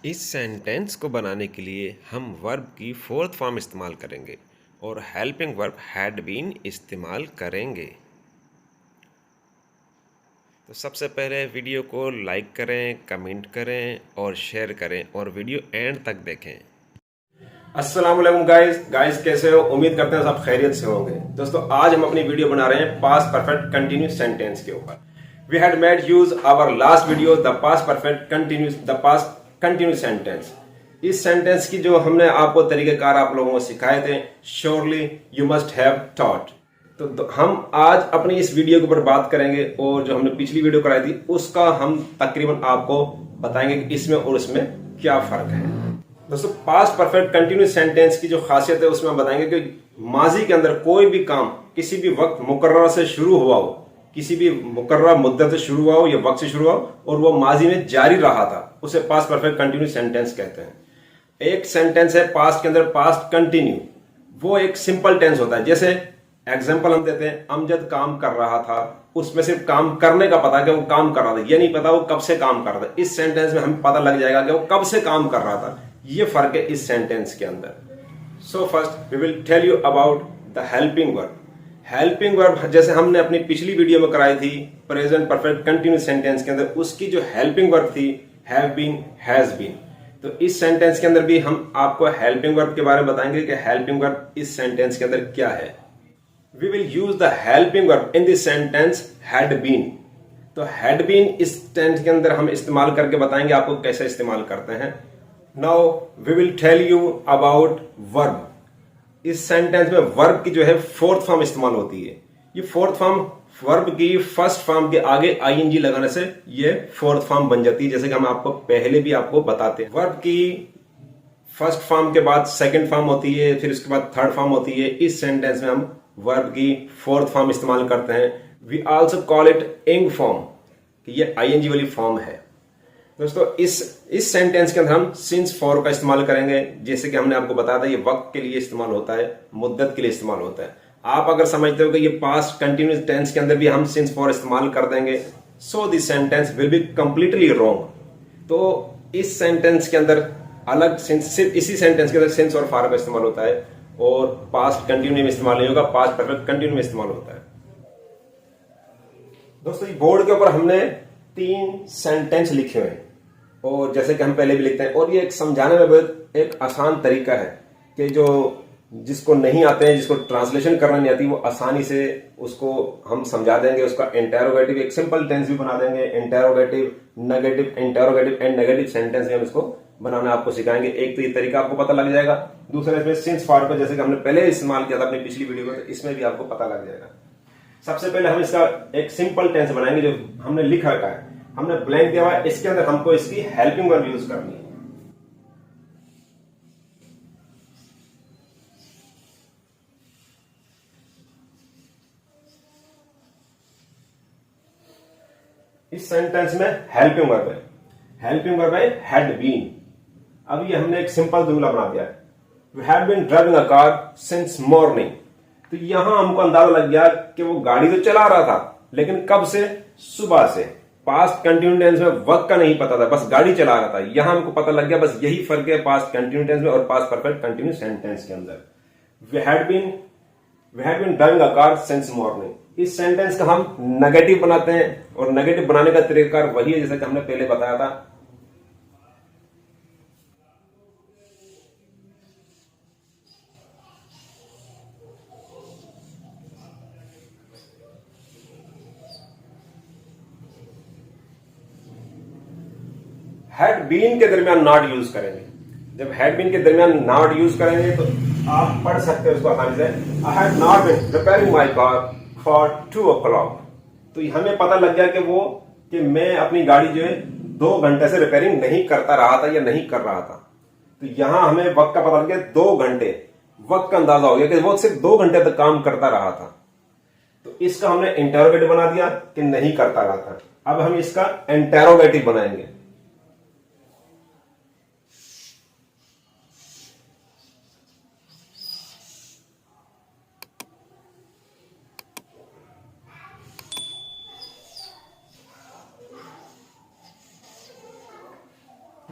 इस सेंटेंस को बनाने के लिए हम वर्ब की फोर्थ फॉर्म इस्तेमाल करेंगे और हेल्पिंग वर्ब हैड बीन इस्तेमाल करेंगे। तो सबसे पहले वीडियो को लाइक करें, कमेंट करें और शेयर करें और वीडियो एंड तक देखें। अस्सलाम वालेकुम गाइस कैसे हो? उम्मीद करते हैं सब खैरियत से होंगे। दोस्तों आज हम अपनी वीडियो बना रहे हैं पास्ट परफेक्ट कंटिन्यूस सेंटेंस के ऊपर। We had made use our last video the past continuous sentence. इस सेंटेंस की जो हमने आपको तरीकेकार आप लोगों को सिखाए थे, surely you must have taught. तो हम आज अपनी इस वीडियो के ऊपर बात करेंगे और जो हमने पिछली वीडियो कराई थी उसका हम तकरीबन आपको बताएंगे कि इसमें और उसमें क्या फर्क है। दोस्तों पास्ट परफेक्ट कंटिन्यूस सेंटेंस की जो खासियत है उसमें हम बताएंगे कि माजी के अंदर कोई भी काम किसी भी वक्त मुकर्रर से शुरू हुआ हो, किसी भी मुकर्रर मुद्दत से शुरू हुआ हो या वक्त से शुरू हुआ हो और वो माजी में जारी रहा था, उसे पास्ट परफेक्ट कंटिन्यूस सेंटेंस कहते हैं। एक सेंटेंस है पास्ट के अंदर पास्ट कंटिन्यू, वो एक सिंपल टेंस होता है। जैसे एग्जाम्पल हम देते हैं, अमजद काम कर रहा था, उसमें सिर्फ काम करने का पता कि वो काम कर रहा था, ये नहीं पता वो कब से काम कर रहा था। इस सेंटेंस में हमें पता लग जाएगा कि वो कब से काम कर रहा था। ये फर्क है इस सेंटेंस के अंदर। So first we will tell you about the helping verb. Helping verb जैसे हमने अपनी पिछली वीडियो में कराई थी प्रेजेंट परफेक्ट कंटिन्यूस सेंटेंस के अंदर, उसकी जो हेल्पिंग वर्ब थी हैव बीन, हैज बीन। तो इस सेंटेंस के अंदर भी हम आपको हेल्पिंग वर्ब के बारे में बताएंगे कि हेल्पिंग वर्ब इस सेंटेंस के अंदर क्या है। We will use the helping verb in this sentence had been. तो हैड बीन इस टेंस के अंदर हम इस्तेमाल करके बताएंगे आपको कैसे इस्तेमाल करते हैं। Now we will tell you about verb. इस सेंटेंस में वर्ब की जो है फोर्थ फॉर्म इस्तेमाल होती है। ये फोर्थ फॉर्म वर्ब की फर्स्ट फॉर्म के आगे आईएनजी लगाने से ये फोर्थ फॉर्म बन जाती है, जैसे कि हम आपको पहले भी आपको बताते हैं। वर्ब की फर्स्ट फॉर्म के बाद सेकंड फॉर्म होती है, फिर उसके बाद थर्ड फॉर्म होती है। इस सेंटेंस में हम वर्ब की फोर्थ फॉर्म इस्तेमाल करते हैं। वी आल्सो कॉल इट इंग फॉर्म, कि ये आईएनजी वाली फॉर्म है। दोस्तों इस सेंटेंस के अंदर हम सिंस फॉर का इस्तेमाल करेंगे, जैसे कि हमने आपको बताया था ये वक्त के लिए इस्तेमाल होता है, मुद्दत के लिए इस्तेमाल होता है। आप अगर समझते हो कि ये पास्ट कंटिन्यूस टेंस के अंदर भी हम सिंस फॉर इस्तेमाल कर देंगे, so this sentence will be completely wrong. तो इस सेंटेंस के अंदर अलग सिर्फ इसी सेंटेंस के अंदर सिंस और फॉर का इस्तेमाल होता है और पास्ट कंटिन्यू में इस्तेमाल नहीं होगा, पास्ट परफेक्ट कंटिन्यू में इस्तेमाल होता है। दोस्तों बोर्ड के ऊपर हमने 3 सेंटेंस लिखे हुए हैं और जैसे कि हम पहले भी लिखते हैं, और ये एक समझाने में बहुत एक आसान तरीका है कि जो जिसको नहीं आते हैं, जिसको ट्रांसलेशन करना नहीं आती, वो आसानी से उसको हम समझा देंगे। उसका इंटेरोगेटिव एक सिंपल टेंस भी बना देंगे, interrogative, negative, interrogative and negative sentence में हम इसको बनाना आपको सिखाएंगे। एक तो ये तरीका आपको पता लग जाएगा, दूसरा इसमें सिंस फॉर को जैसे कि हमने पहले इस्तेमाल किया था अपनी पिछली वीडियो में, तो इसमें भी आपको पता लग जाएगा। सबसे पहले हम इसका एक सिंपल टेंस बनाएंगे जो हमने लिख रखा है, हमने ब्लैंक दिया हुआ है, इसके अंदर हमको इसकी हेल्पिंग वर्ब यूज करनी है। इस सेंटेंस में हेल्पिंग वर्ब है, हेल्पिंग वर्ब है हैड बीन। अब ये हमने एक सिंपल जुमला बना दिया है, we had been driving a car since morning. तो यहां हमको अंदाजा लग गया कि वो गाड़ी तो चला रहा था, लेकिन कब से? सुबह से। पास्ट कंटिन्यू टेंस में वक्त का नहीं पता था, बस गाड़ी चला रहा था। यहां हमको पता लग गया, बस यही फर्क है पास्ट कंटिन्यू टेंस में और पास्ट परफेक्ट कंटिन्यू सेंटेंस के अंदर। We had been driving a car since morning. इस सेंटेंस का हम नेगेटिव बनाते हैं और नेगेटिव बनाने का तरीका वही है जैसा कि हमने पहले बताया था। हैड बीन के दरमियान नॉट यूज करेंगे। जब हैड बीन के दरमियान नॉट यूज करेंगे तो आप पढ़ सकते हो उसको आसानी से, I had not been repairing my car for 2 o'clock। तो हमें पता लग गया कि मैं अपनी गाड़ी जो है 2 घंटे से रिपेयरिंग नहीं करता रहा था या नहीं कर रहा था। तो यहां हमें वक्त का पता लग गया, 2 घंटे वक्त का अंदाजा हो गया कि वो सिर्फ 2 घंटे तक काम करता रहा था। तो इसका हमने इंटेरोगेटिव बना दिया कि नहीं करता रहा था। अब हम इसका इंटेरोगेटिव बनाएंगे।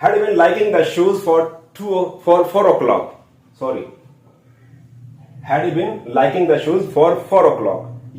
Had been liking the shoes for 4 o'clock. Sorry. Had been liking the shoes for 4 o'clock.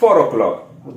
4 o'clock،